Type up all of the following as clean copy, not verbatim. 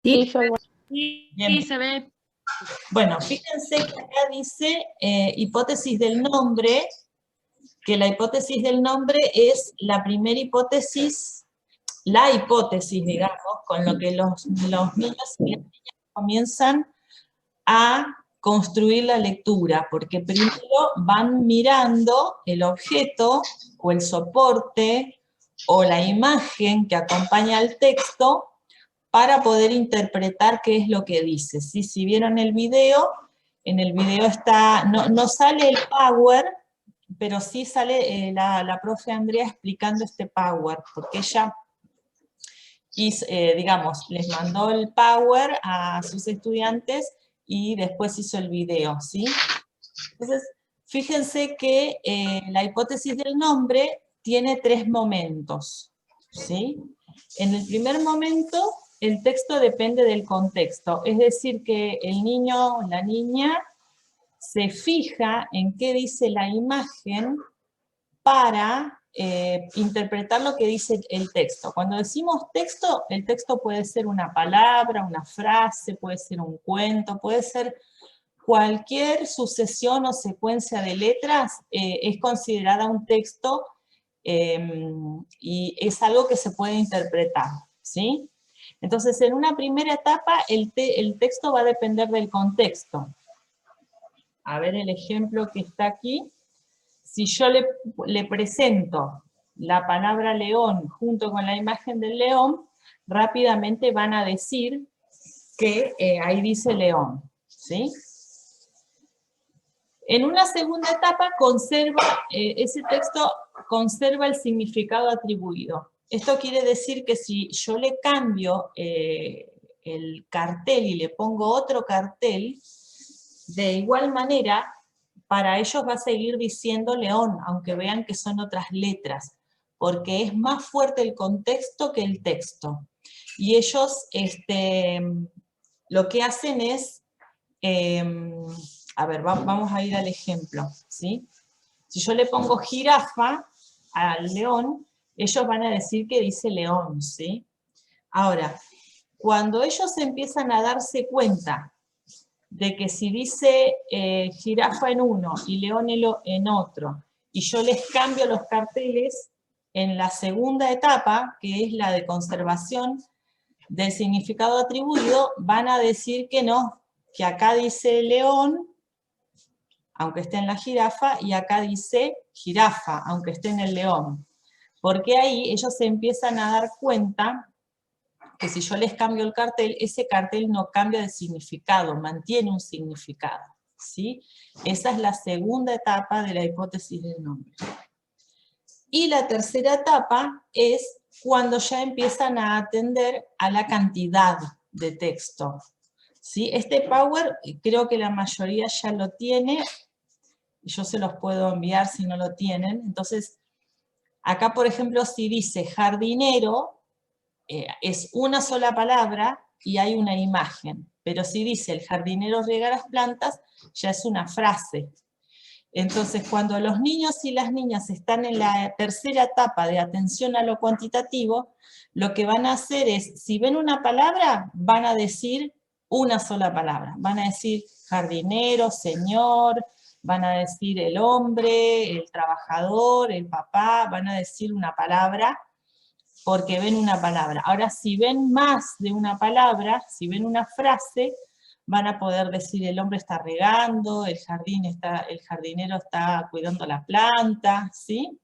Sí, yo igual. Sí, Bien. se ve. Bueno, fíjense que acá dice hipótesis del nombre, que la hipótesis del nombre es la primera hipótesis, la hipótesis, digamos, con lo que los niños y las niñas comienzan a construir la lectura, porque primero van mirando el objeto o el soporte o la imagen que acompaña al texto para poder interpretar qué es lo que dice. ¿Sí? Si vieron el video, en el video está, no sale el Power, pero sí sale la profe Andrea explicando este Power, porque ella, digamos, les mandó el Power a sus estudiantes y después hizo el video, ¿sí? Entonces, fíjense que la hipótesis del nombre tiene 3 momentos, ¿sí? En el primer momento, el texto depende del contexto, es decir, que el niño o la niña se fija en qué dice la imagen para interpretar lo que dice el texto. Cuando decimos texto, el texto puede ser una palabra, una frase, puede ser un cuento, puede ser cualquier sucesión o secuencia de letras es considerada un texto y es algo que se puede interpretar, ¿sí? Entonces, en una primera etapa, el texto va a depender del contexto. A ver el ejemplo que está aquí. Si yo le presento la palabra león junto con la imagen del león, rápidamente van a decir que ahí dice león, ¿sí? En una segunda etapa, ese texto conserva el significado atribuido. Esto quiere decir que si yo le cambio el cartel y le pongo otro cartel, de igual manera, para ellos va a seguir diciendo león, aunque vean que son otras letras, porque es más fuerte el contexto que el texto. Y ellos lo que hacen es... a ver, vamos a ir al ejemplo, ¿sí? Si yo le pongo jirafa al león, ellos van a decir que dice león, ¿sí? Ahora, cuando ellos empiezan a darse cuenta de que si dice jirafa en uno y león en otro, y yo les cambio los carteles, en la segunda etapa, que es la de conservación del significado atribuido, van a decir que no, que acá dice león, aunque esté en la jirafa, y acá dice jirafa, aunque esté en el león. Porque ahí ellos se empiezan a dar cuenta que si yo les cambio el cartel, ese cartel no cambia de significado, mantiene un significado, ¿sí? Esa es la segunda etapa de la hipótesis del nombre. Y la tercera etapa es cuando ya empiezan a atender a la cantidad de texto, ¿sí? Este Power creo que la mayoría ya lo tiene, yo se los puedo enviar si no lo tienen. Entonces, acá por ejemplo, si dice jardinero, es una sola palabra y hay una imagen. Pero si dice el jardinero riega las plantas, ya es una frase. Entonces, cuando los niños y las niñas están en la tercera etapa de atención a lo cuantitativo, lo que van a hacer es, si ven una palabra, van a decir una sola palabra. Van a decir jardinero, señor, van a decir el hombre, el trabajador, el papá, van a decir una palabra porque ven una palabra. Ahora, si ven más de una palabra, si ven una frase, van a poder decir el hombre está regando, el jardinero está cuidando la planta, ¿sí?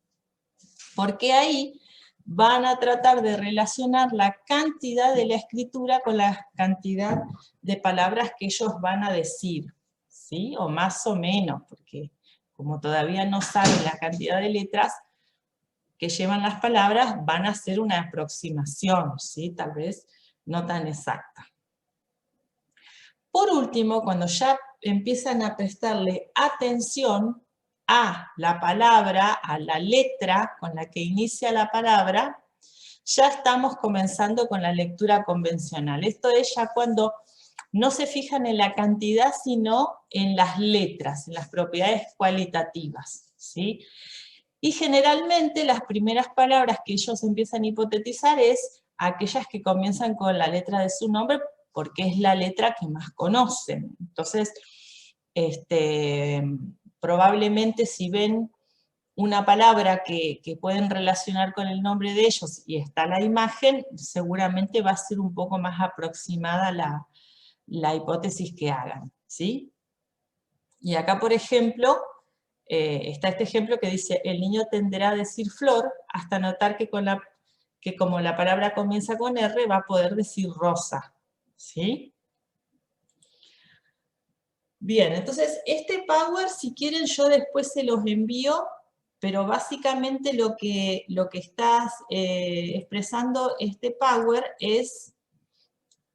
Porque ahí van a tratar de relacionar la cantidad de la escritura con la cantidad de palabras que ellos van a decir, ¿sí? O más o menos, porque como todavía no saben la cantidad de letras que llevan las palabras, van a hacer una aproximación, ¿sí? Tal vez no tan exacta. Por último, cuando ya empiezan a prestarle atención a la palabra, a la letra con la que inicia la palabra, ya estamos comenzando con la lectura convencional. Esto es ya cuando no se fijan en la cantidad, sino en las letras, en las propiedades cualitativas, ¿sí? Y generalmente las primeras palabras que ellos empiezan a hipotetizar es aquellas que comienzan con la letra de su nombre, porque es la letra que más conocen. Entonces, probablemente si ven una palabra que pueden relacionar con el nombre de ellos y está la imagen, seguramente va a ser un poco más aproximada la hipótesis que hagan, ¿sí? Y acá, por ejemplo, está este ejemplo que dice, el niño tenderá a decir flor hasta notar que, como la palabra comienza con R, va a poder decir rosa, ¿sí? Bien, entonces este Power, si quieren yo después se los envío, pero básicamente lo que estás expresando este Power es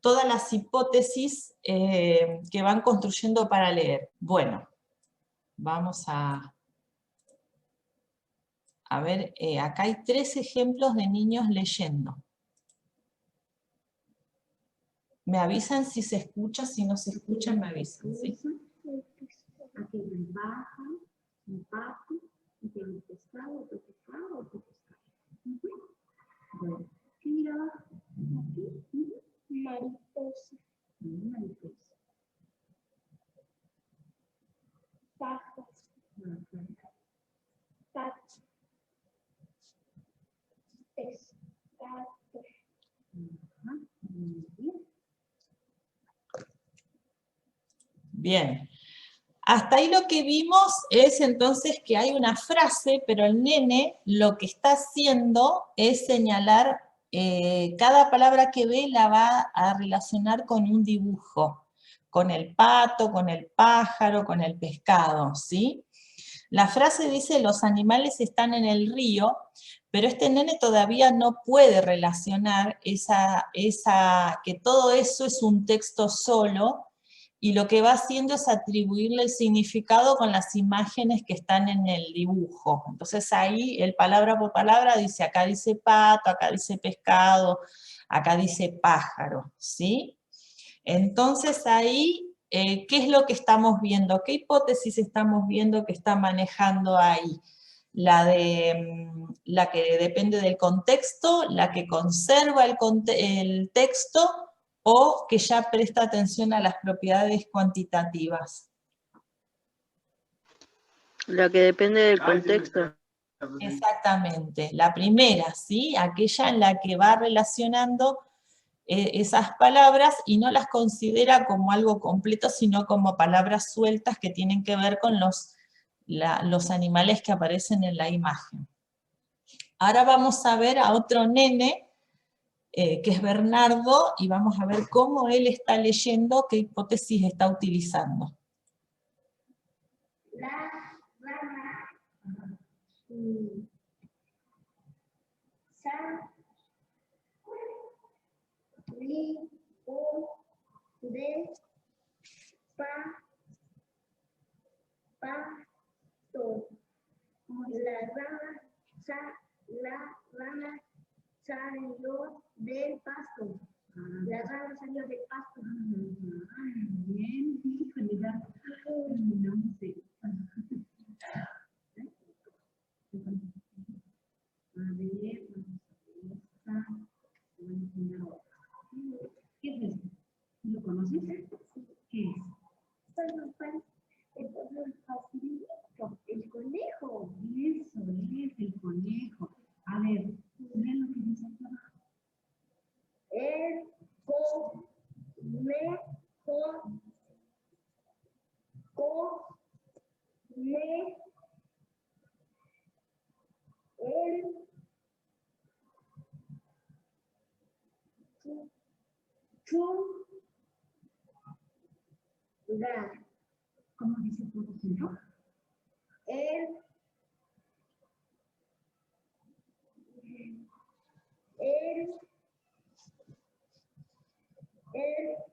todas las hipótesis que van construyendo para leer. Bueno, vamos a ver, acá hay 3 ejemplos de niños leyendo. Me avisan si se escucha, si no se escucha me avisan, ¿sí? Aquí me baja, me bajo, y tiene un pescado, otro pescado, otro pescado. Bueno, ¿qué mira abajo? Aquí, mariposa. Mariposa. Pájaro. Pato. Pescado. Muy bien. Bien. Hasta ahí lo que vimos es entonces que hay una frase, pero el nene lo que está haciendo es señalar, cada palabra que ve la va a relacionar con un dibujo, con el pato, con el pájaro, con el pescado, ¿sí? La frase dice, los animales están en el río, pero este nene todavía no puede relacionar que todo eso es un texto solo, y lo que va haciendo es atribuirle el significado con las imágenes que están en el dibujo. Entonces ahí, el palabra por palabra dice, acá dice pato, acá dice pescado, acá dice pájaro, ¿sí? Entonces ahí, ¿qué es lo que estamos viendo? ¿Qué hipótesis estamos viendo que está manejando ahí? La que depende del contexto, la que conserva el texto, o que ya presta atención a las propiedades cuantitativas. La que depende del contexto. Exactamente, la primera, ¿sí? Aquella en la que va relacionando esas palabras y no las considera como algo completo, sino como palabras sueltas que tienen que ver con los animales que aparecen en la imagen. Ahora vamos a ver a otro nene, que es Bernardo, y vamos a ver cómo él está leyendo, qué hipótesis está utilizando. La rana sa li o de pa to. La rana salió del pasto. La rana salió del pasto. Bien, híjole, ya terminamos de... A ver, ¿qué es eso? ¿Lo conoces? ¿Qué es? El conejo. Eso es, el conejo. A ver, vean lo que dice aquí abajo. El conejo come el churra. ¿Cómo dice todo junto? El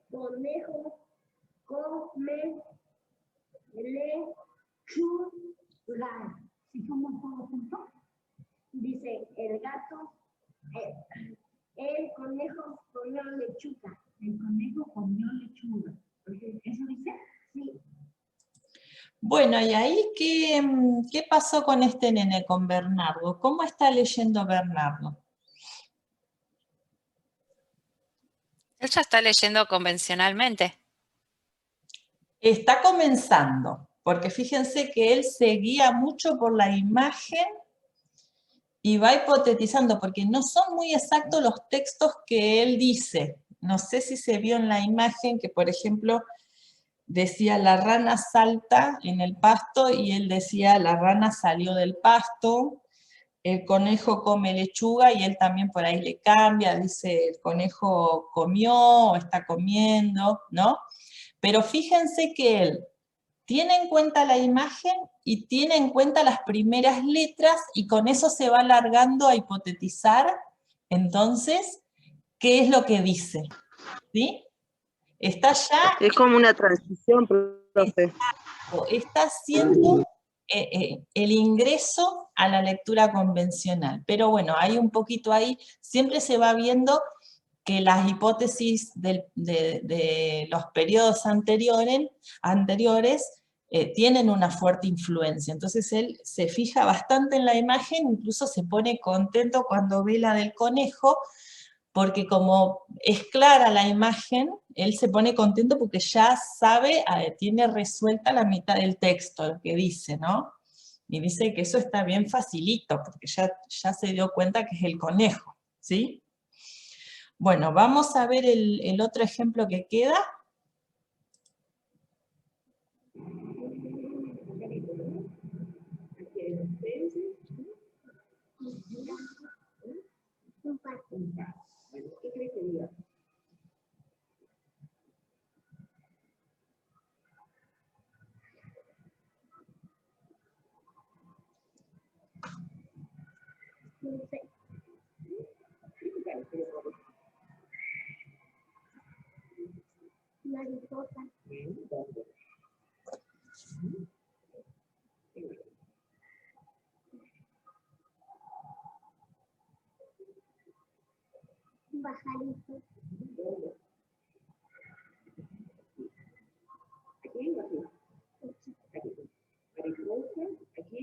conejo come lechuga. ¿Sí somos todos juntos? Dice el gato, el conejo comió lechuga. El conejo comió lechuga. ¿Eso dice? Sí. Bueno, y ahí, ¿qué pasó con este nene, con Bernardo? ¿Cómo está leyendo Bernardo? Él ya está leyendo convencionalmente. Está comenzando, porque fíjense que él se guía mucho por la imagen y va hipotetizando, porque no son muy exactos los textos que él dice. No sé si se vio en la imagen que, por ejemplo, decía la rana salta en el pasto y él decía la rana salió del pasto, el conejo come lechuga y él también por ahí le cambia, dice el conejo comió o está comiendo, ¿no? Pero fíjense que él tiene en cuenta la imagen y tiene en cuenta las primeras letras y con eso se va alargando a hipotetizar, entonces, ¿qué es lo que dice? ¿Sí? Está ya, Es como una transición, profe. está haciendo el ingreso a la lectura convencional. Pero bueno, hay un poquito ahí, siempre se va viendo que las hipótesis de los periodos anteriores tienen una fuerte influencia. Entonces él se fija bastante en la imagen, incluso se pone contento cuando ve la del conejo, porque como es clara la imagen, él se pone contento porque ya sabe, tiene resuelta la mitad del texto, lo que dice, ¿no? Y dice que eso está bien facilito, porque ya se dio cuenta que es el conejo, ¿sí? Bueno, vamos a ver el otro ejemplo que queda. ¿Qué crees que diga? No sé. Mariposa. Pajarito. Aquí o aquí. Aquí. Mariposa. Aquí.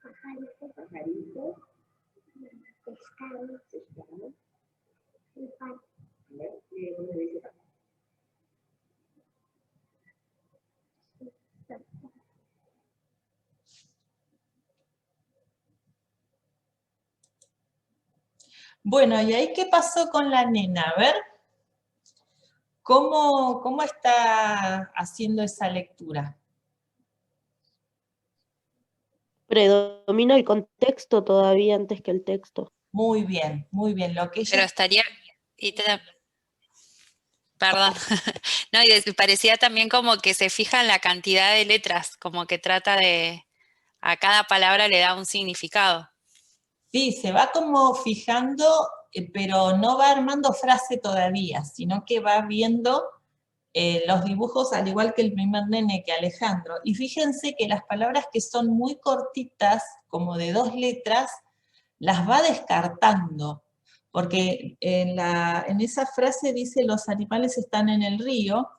Pajarito. Pajarito. Pescado. Pescado. Un pato. A ver, ¿cómo dice pato? Bueno, ¿y ahí qué pasó con la nena? A ver, ¿cómo está haciendo esa lectura? Predomina el contexto todavía antes que el texto. Muy bien, muy bien. Lo que ella... Pero estaría... Perdón. No, y parecía también como que se fija en la cantidad de letras, como que trata de... A cada palabra le da un significado. Sí, se va como fijando, pero no va armando frase todavía, sino que va viendo los dibujos al igual que el primer nene, que Alejandro. Y fíjense que las palabras que son muy cortitas, como de 2 letras, las va descartando. Porque en esa frase dice los animales están en el río,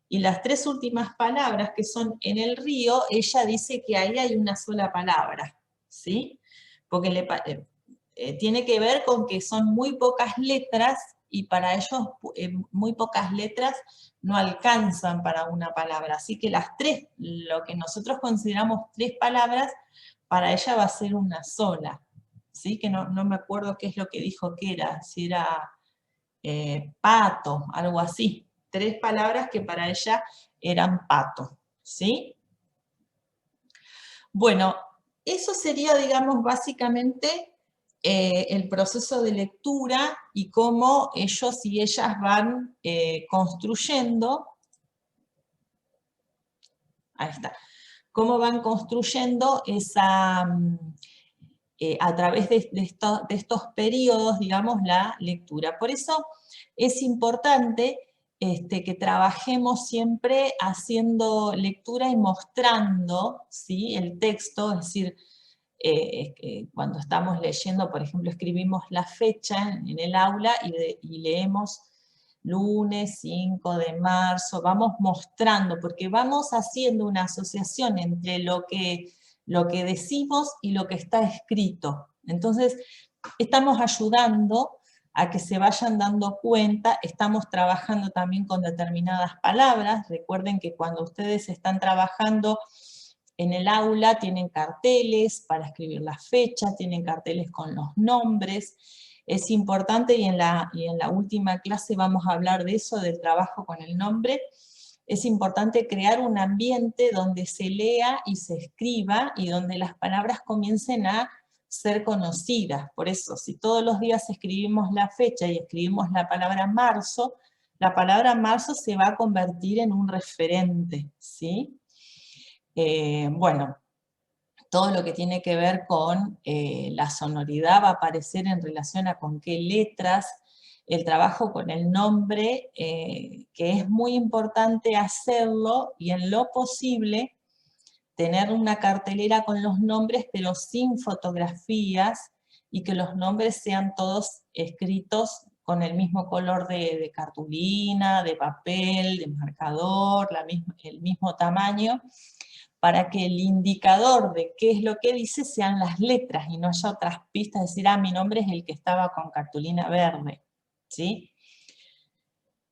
y las 3 últimas palabras que son en el río, ella dice que ahí hay una sola palabra, ¿sí? Porque tiene que ver con que son muy pocas letras, y para ellos muy pocas letras no alcanzan para una palabra. Así que las 3, lo que nosotros consideramos 3 palabras, para ella va a ser una sola. ¿Sí? Que no me acuerdo qué es lo que dijo que era, si era pato, algo así. 3 palabras que para ella eran pato. ¿Sí? Bueno, eso sería, digamos, básicamente el proceso de lectura y cómo ellos y ellas van construyendo, ahí está, cómo van construyendo esa, a través de estos periodos, digamos, la lectura. Por eso es importante que trabajemos siempre haciendo lectura y mostrando, ¿sí?, el texto, es decir, cuando estamos leyendo, por ejemplo, escribimos la fecha en el aula y leemos lunes 5 de marzo, vamos mostrando, porque vamos haciendo una asociación entre lo que decimos y lo que está escrito. Entonces, estamos ayudando a que se vayan dando cuenta. Estamos trabajando también con determinadas palabras. Recuerden que cuando ustedes están trabajando en el aula tienen carteles para escribir las fechas, tienen carteles con los nombres. Es importante, y en la última clase vamos a hablar de eso, del trabajo con el nombre. Es importante crear un ambiente donde se lea y se escriba, y donde las palabras comiencen a ser conocidas. Por eso, si todos los días escribimos la fecha y escribimos la palabra marzo se va a convertir en un referente, ¿sí? Bueno, todo lo que tiene que ver con la sonoridad va a aparecer en relación a con qué letras, el trabajo con el nombre, que es muy importante hacerlo, y en lo posible tener una cartelera con los nombres, pero sin fotografías, y que los nombres sean todos escritos con el mismo color de cartulina, de papel, de marcador, el mismo tamaño, para que el indicador de qué es lo que dice sean las letras, y no haya otras pistas, decir, mi nombre es el que estaba con cartulina verde, ¿sí?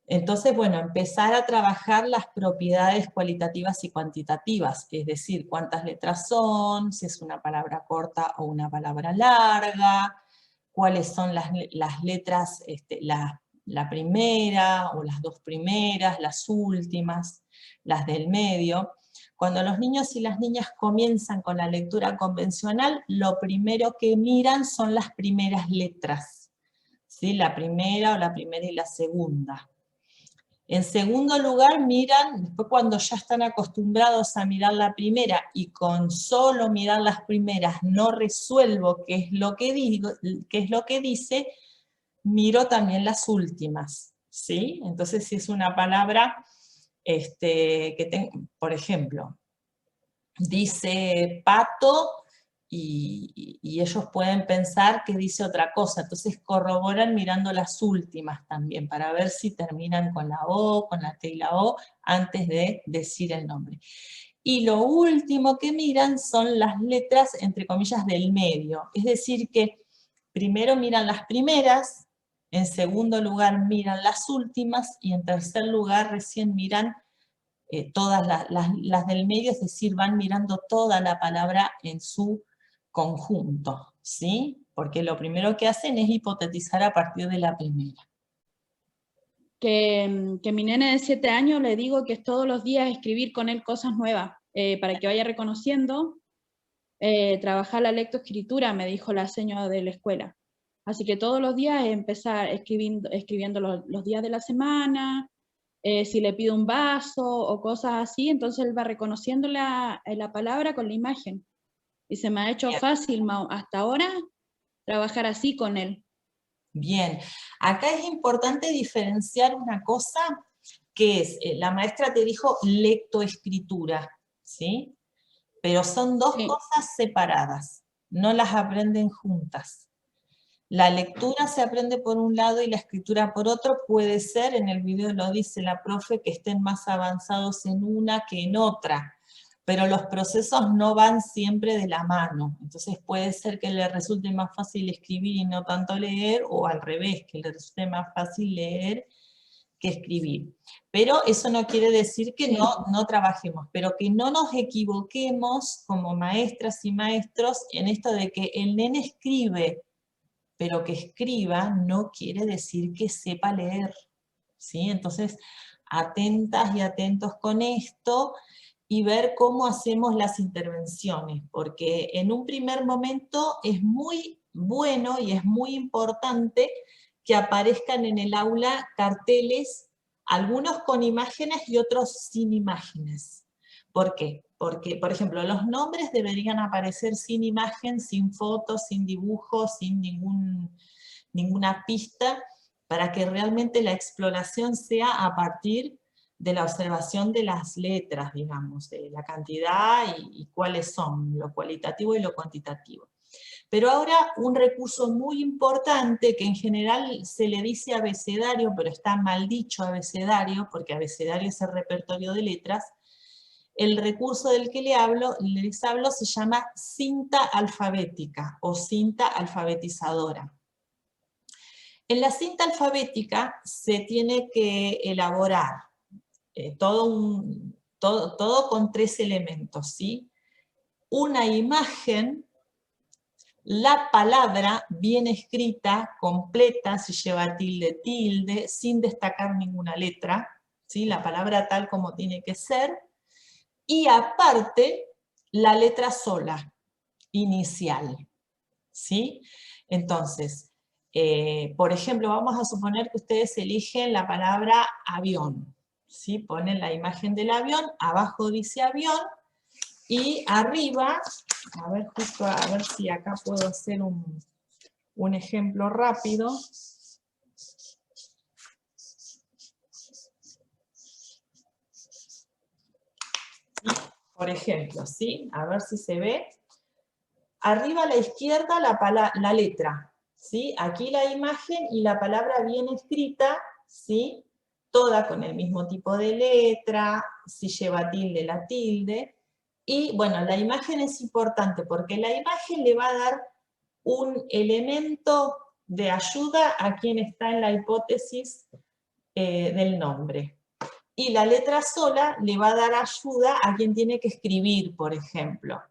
Entonces, bueno, empezar a trabajar las propiedades cualitativas y cuantitativas, es decir, cuántas letras son, si es una palabra corta o una palabra larga, cuáles son las letras, la primera o las dos primeras, las últimas, las del medio. Cuando los niños y las niñas comienzan con la lectura convencional, lo primero que miran son las primeras letras, ¿sí? La primera o la primera y la segunda. En segundo lugar miran, después cuando ya están acostumbrados a mirar la primera, y con solo mirar las primeras no resuelvo qué es lo que digo, qué es lo que dice, miro también las últimas, ¿sí? Entonces si es una palabra, por ejemplo, dice pato, y ellos pueden pensar que dice otra cosa, entonces corroboran mirando las últimas también, para ver si terminan con la O, con la T y la O, antes de decir el nombre. Y lo último que miran son las letras, entre comillas, del medio, es decir que primero miran las primeras, en segundo lugar miran las últimas, y en tercer lugar recién miran todas las del medio, es decir, van mirando toda la palabra en su conjunto, ¿sí? Porque lo primero que hacen es hipotetizar a partir de la primera. Que mi nene de 7 años le digo que es todos los días escribir con él cosas nuevas, para que vaya reconociendo, trabajar la lectoescritura, me dijo la señora de la escuela. Así que todos los días empezar escribiendo los días de la semana, si le pido un vaso o cosas así, entonces él va reconociendo la palabra con la imagen. Y se me ha hecho fácil hasta ahora trabajar así con él. Bien, acá es importante diferenciar una cosa, que es, la maestra te dijo lectoescritura, ¿sí? Pero son dos cosas separadas, no las aprenden juntas. La lectura se aprende por un lado y la escritura por otro. Puede ser, en el video lo dice la profe, que estén más avanzados en una que en otra, pero los procesos no van siempre de la mano. Entonces puede ser que le resulte más fácil escribir y no tanto leer, o al revés, que le resulte más fácil leer que escribir. Pero eso no quiere decir que no trabajemos, pero que no nos equivoquemos como maestras y maestros en esto de que el nene escribe, pero que escriba no quiere decir que sepa leer, ¿sí? Entonces, atentas y atentos con esto, y ver cómo hacemos las intervenciones, porque en un primer momento es muy bueno y es muy importante que aparezcan en el aula carteles, algunos con imágenes y otros sin imágenes. ¿Por qué? Porque, por ejemplo, los nombres deberían aparecer sin imagen, sin fotos, sin dibujos, sin ninguna pista, para que realmente la exploración sea a partir de la observación de las letras, digamos, de la cantidad y cuáles son, lo cualitativo y lo cuantitativo. Pero ahora un recurso muy importante, que en general se le dice abecedario, pero está mal dicho abecedario, porque abecedario es el repertorio de letras. El recurso del que les hablo se llama cinta alfabética o cinta alfabetizadora. En la cinta alfabética se tiene que elaborar todo con 3 elementos, ¿sí? Una imagen, la palabra bien escrita, completa, si lleva tilde, tilde, sin destacar ninguna letra, ¿sí? La palabra tal como tiene que ser, y aparte la letra sola, inicial, ¿sí? Entonces, por ejemplo, vamos a suponer que ustedes eligen la palabra avión, ¿sí? Ponen la imagen del avión, abajo dice avión, y arriba, a ver, justo a ver si acá puedo hacer un ejemplo rápido. Por ejemplo, ¿sí? A ver si se ve. Arriba a la izquierda la letra, ¿sí? Aquí la imagen y la palabra bien escrita, ¿sí? Toda con el mismo tipo de letra, si lleva tilde, la tilde. Y bueno, la imagen es importante porque la imagen le va a dar un elemento de ayuda a quien está en la hipótesis del nombre. Y la letra sola le va a dar ayuda a quien tiene que escribir, por ejemplo.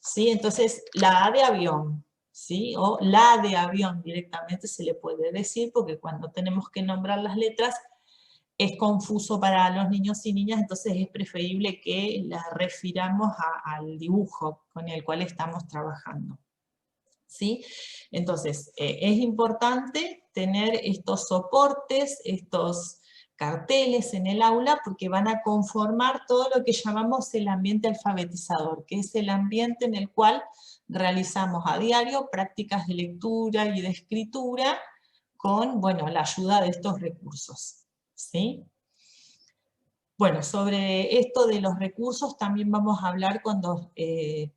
¿Sí? Entonces, la A de avión, ¿sí? O la de avión directamente se le puede decir, porque cuando tenemos que nombrar las letras es confuso para los niños y niñas, entonces es preferible que las refiramos al dibujo con el cual estamos trabajando. ¿Sí? Entonces, es importante tener estos soportes, estos carteles en el aula, porque van a conformar todo lo que llamamos el ambiente alfabetizador, que es el ambiente en el cual realizamos a diario prácticas de lectura y de escritura con, bueno, la ayuda de estos recursos, ¿sí? Bueno, sobre esto de los recursos también vamos a hablar cuando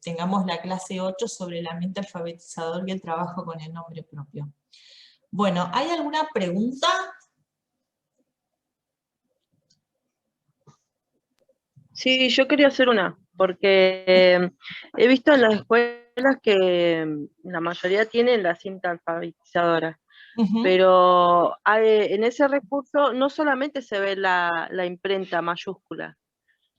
tengamos la clase 8 sobre el ambiente alfabetizador y el trabajo con el nombre propio. Bueno, ¿hay alguna pregunta? Sí, yo quería hacer una, porque he visto en las escuelas que la mayoría tienen la cinta alfabetizadora, Ujú. pero en ese recurso no solamente se ve la imprenta mayúscula,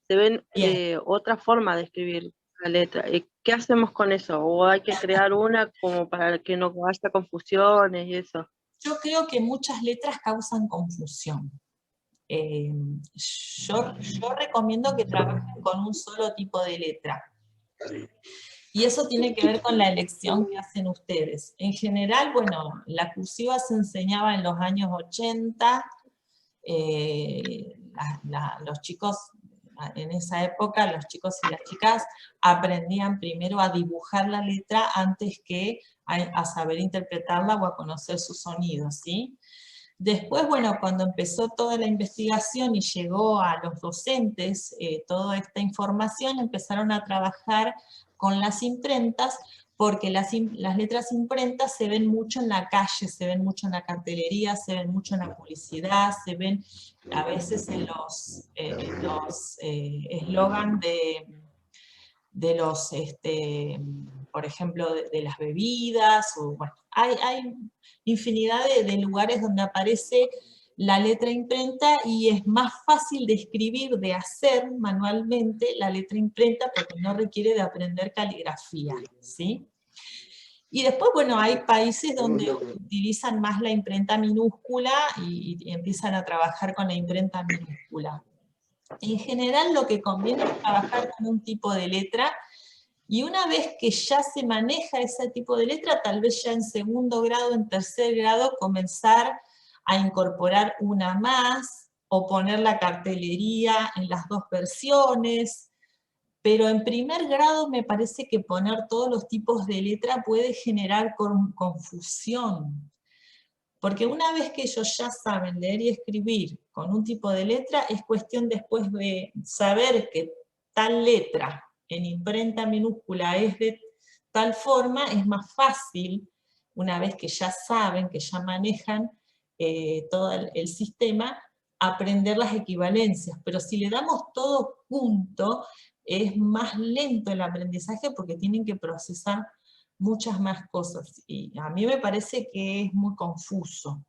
se ven Bien. otra forma de escribir la letra. ¿Qué hacemos con eso? ¿O hay que crear una como para que no haya confusiones y eso? Yo creo que muchas letras causan confusión. Yo recomiendo que trabajen con un solo tipo de letra. Y eso tiene que ver con la elección que hacen ustedes. En general, bueno, la cursiva se enseñaba en los años 80, los chicos, en esa época, los chicos y las chicas aprendían primero a dibujar la letra antes que a saber interpretarla o a conocer sus sonidos, ¿sí? Después, bueno, cuando empezó toda la investigación y llegó a los docentes toda esta información, empezaron a trabajar con las imprentas, porque las letras imprentas se ven mucho en la calle, se ven mucho en la cartelería, se ven mucho en la publicidad, se ven a veces en los eslogan de los, por ejemplo, de las bebidas, o, bueno, hay infinidad de lugares donde aparece la letra imprenta y es más fácil de escribir, de hacer manualmente la letra imprenta porque no requiere de aprender caligrafía, ¿sí? Y después, bueno, hay países donde utilizan más la imprenta minúscula y empiezan a trabajar con la imprenta minúscula. En general lo que conviene es trabajar con un tipo de letra, y una vez que ya se maneja ese tipo de letra, tal vez ya en segundo grado, en tercer grado, comenzar a incorporar una más, o poner la cartelería en las dos versiones, pero en primer grado me parece que poner todos los tipos de letra puede generar confusión. Porque una vez que ellos ya saben leer y escribir con un tipo de letra, es cuestión después de saber que tal letra en imprenta minúscula es de tal forma, es más fácil, una vez que ya saben, que ya manejan todo el sistema, aprender las equivalencias. Pero si le damos todo junto, es más lento el aprendizaje porque tienen que procesar muchas más cosas, y a mí me parece que es muy confuso.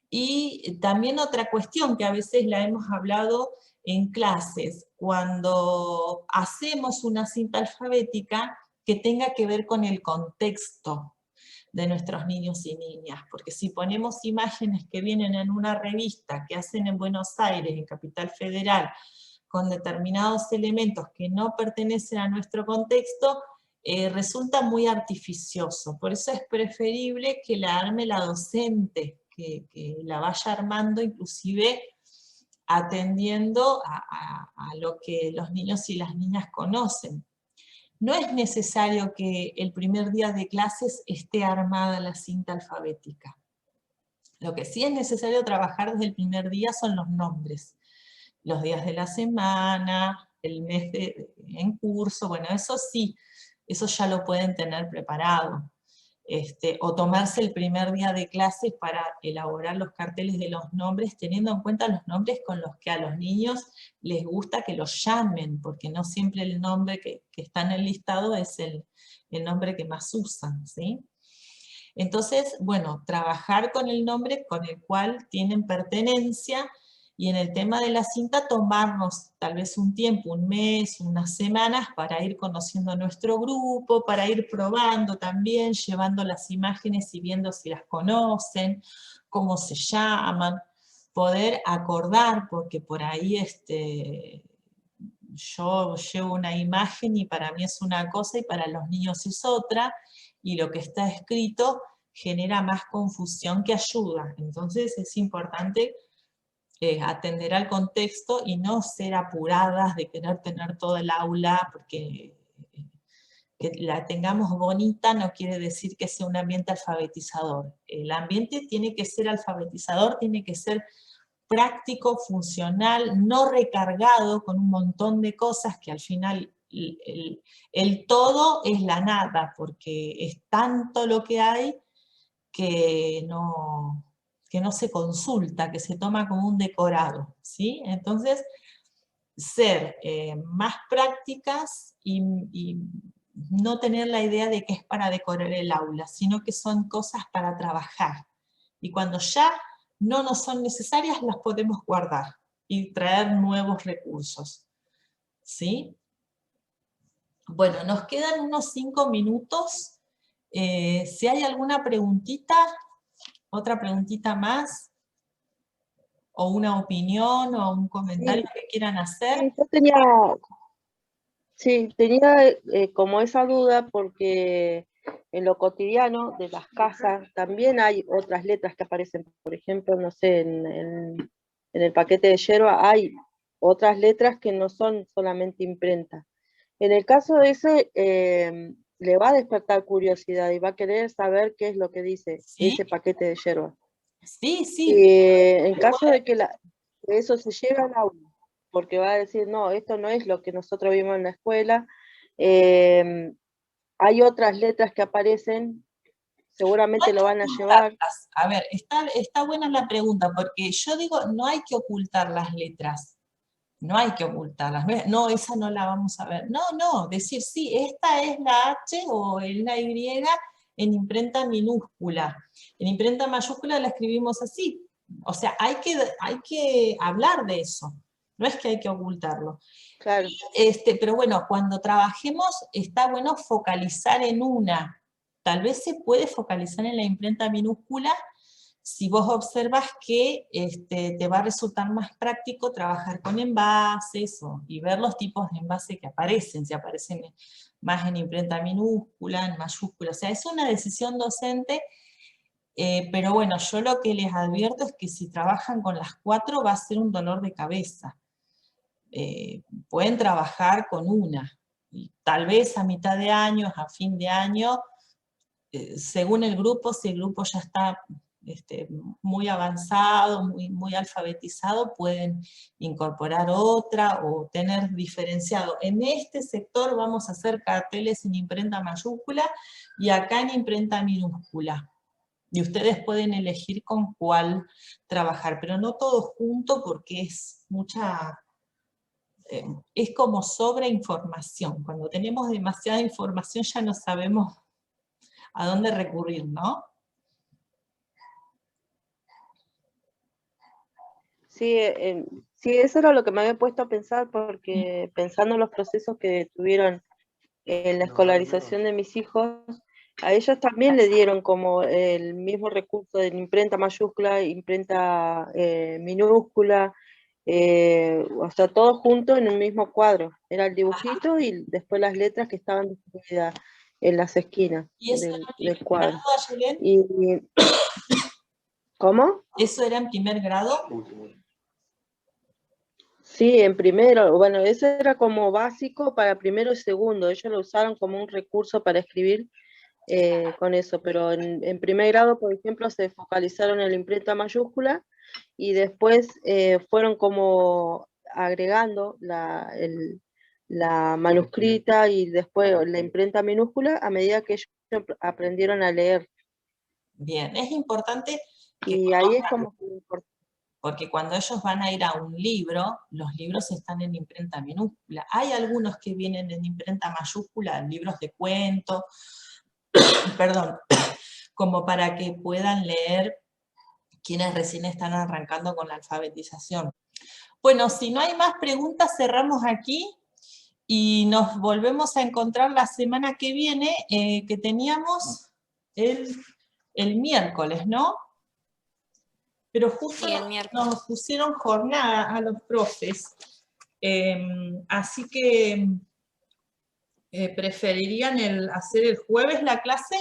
Y también otra cuestión que a veces la hemos hablado en clases, cuando hacemos una cinta alfabética que tenga que ver con el contexto de nuestros niños y niñas, porque si ponemos imágenes que vienen en una revista que hacen en Buenos Aires, en Capital Federal, con determinados elementos que no pertenecen a nuestro contexto, resulta muy artificioso. Por eso es preferible que la arme la docente, que la vaya armando inclusive atendiendo a lo que los niños y las niñas conocen. No es necesario que el primer día de clases esté armada la cinta alfabética. Lo que sí es necesario trabajar desde el primer día son los nombres. Los días de la semana, el mes en curso, bueno, eso sí, eso ya lo pueden tener preparado. O tomarse el primer día de clases para elaborar los carteles de los nombres, teniendo en cuenta los nombres con los que a los niños les gusta que los llamen, porque no siempre el nombre que está en el listado es el nombre que más usan, ¿sí? Entonces, bueno, trabajar con el nombre con el cual tienen pertenencia, y en el tema de la cinta tomarnos tal vez un tiempo, un mes, unas semanas, para ir conociendo a nuestro grupo, para ir probando también, llevando las imágenes y viendo si las conocen, cómo se llaman, poder acordar, porque por ahí yo llevo una imagen y para mí es una cosa y para los niños es otra, y lo que está escrito genera más confusión que ayuda. Entonces es importante atender al contexto y no ser apuradas de querer tener todo el aula, porque que la tengamos bonita no quiere decir que sea un ambiente alfabetizador. El ambiente tiene que ser alfabetizador, tiene que ser práctico, funcional, no recargado con un montón de cosas que al final el todo es la nada, porque es tanto lo que hay que no se consulta, que se toma como un decorado, ¿sí? Entonces, ser más prácticas y no tener la idea de que es para decorar el aula, sino que son cosas para trabajar. Y cuando ya no nos son necesarias, las podemos guardar y traer nuevos recursos, ¿sí? Bueno, nos quedan unos 5 minutos. Si hay alguna preguntita, otra preguntita más, o una opinión, o un comentario que quieran hacer. Sí, yo tenía como esa duda porque en lo cotidiano de las casas también hay otras letras que aparecen. Por ejemplo, no sé, en el paquete de yerba hay otras letras que no son solamente imprenta. En el caso de ese, le va a despertar curiosidad y va a querer saber qué es lo que dice ¿Sí? ese paquete de yerba. Sí, sí. En caso de que eso se lleve al aula, porque va a decir, no, esto no es lo que nosotros vimos en la escuela, hay otras letras que aparecen, seguramente lo van a llevar. A ver, está buena la pregunta, porque yo digo, no hay que ocultar las letras. No hay que ocultarlas. No, esa no la vamos a ver. No, decir, sí, esta es la H o es la Y en imprenta minúscula. En imprenta mayúscula la escribimos así. O sea, hay que hablar de eso. No es que hay que ocultarlo. Claro. Pero bueno, cuando trabajemos está bueno focalizar en una. Tal vez se puede focalizar en la imprenta minúscula si vos observas que te va a resultar más práctico trabajar con envases y ver los tipos de envase que aparecen, si aparecen más en imprenta minúscula, en mayúscula. O sea, es una decisión docente, pero bueno, yo lo que les advierto es que si trabajan con las 4 va a ser un dolor de cabeza. Pueden trabajar con una, y tal vez a mitad de año, a fin de año, según el grupo, si el grupo ya está muy avanzado, muy alfabetizado, pueden incorporar otra o tener diferenciado. En este sector vamos a hacer carteles en imprenta mayúscula y acá en imprenta minúscula. Y ustedes pueden elegir con cuál trabajar, pero no todo junto porque es es como sobreinformación. Cuando tenemos demasiada información ya no sabemos a dónde recurrir, ¿no? Sí, eso era lo que me había puesto a pensar, porque pensando en los procesos que tuvieron en la escolarización de mis hijos, a ellos también le dieron como el mismo recurso de imprenta mayúscula, imprenta minúscula, o sea, todo junto en un mismo cuadro. Era el dibujito y después las letras que estaban distribuidas en las esquinas ¿Y eso era del en primer cuadro. grado, Ayelen? Y, ¿cómo? ¿Eso era en primer grado? Sí, en primero, bueno, eso era como básico para primero y segundo. Ellos lo usaron como un recurso para escribir con eso, pero en primer grado, por ejemplo, se focalizaron en la imprenta mayúscula y después fueron como agregando la manuscrita y después la imprenta minúscula a medida que ellos aprendieron a leer. Bien, es importante que Y ahí es como que porque cuando ellos van a ir a un libro, los libros están en imprenta minúscula. Hay algunos que vienen en imprenta mayúscula, libros de cuentos, perdón, como para que puedan leer quienes recién están arrancando con la alfabetización. Bueno, si no hay más preguntas, cerramos aquí y nos volvemos a encontrar la semana que viene, que teníamos el miércoles, ¿no? Pero justo Sí, el miércoles. nos pusieron jornada a los profes, así que preferirían hacer el jueves la clase.